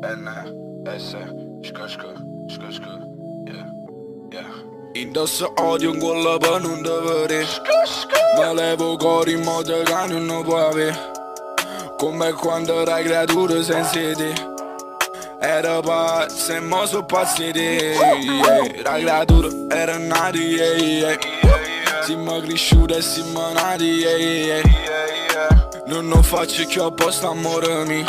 N-S Shka, yeah. Indosso odio in quella per non dovere. Me levo cori in modo che non può avere. Come quando era creatura senza te. Era pazzo e mo so pazziti, yeah. La creatura era nata, yeah. Siamo cresciuti e siamo nati, yeah. Non faccio più apposta, amore mio.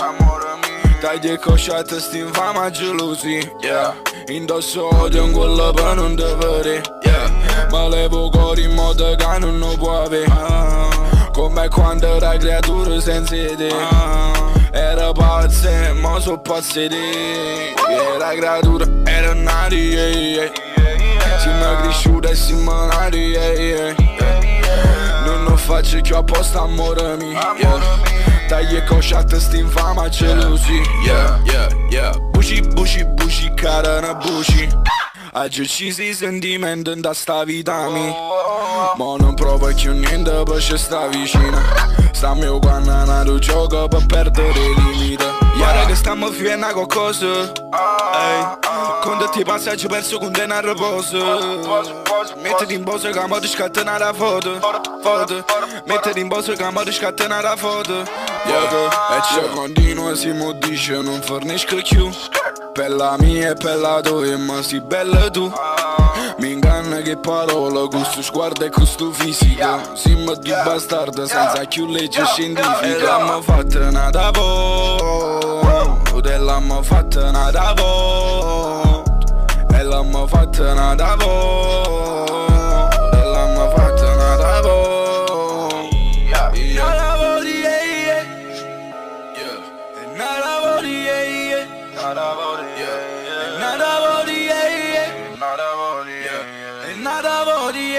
Dai di cosciate sti infama gelosi, yeah. Indosso odio in quella per non dovere, yeah. Ma levo cori in modo che non può avere. Come quando era creatura senza te. Era pazzo e mo so pazziti, yeah. La creatura era nata, yeah. Siamo cresciuti e siamo nati, yeah. Non faccio più apposta, amore mio, yeah. Dai e cosciate sti infama gelosi, yeah. Buci, cara na buci. Oggi uccisi i sentimenti da sta vita mia. Ma non provo più niente perché sta vicina. Stiamo quando è nato gioco per perdere i limiti. Ora che stiamo finendo qualcosa, quando ti passaggi perso con te a riposo. Mettiti in posto che mo ti scattena la foto. Mettiti in posto che mo ti scattena la foto. E ci continua si mo dice non fornisco più. Per la mia e per la tua, ma si bella tu. Mi inganna che parola, questo sguardo e questo fisico. Siamo di bastardo senza più legge scientifica. E l'hanno fatta nata vo', e l'hanno fatta nata vo', e l'hanno fatta nata vo', e l'hanno fatta nata vo'. Nata vo' di nata vo' di nata vo' di nata vo' di nata vo' di nata vo' di nata vo' di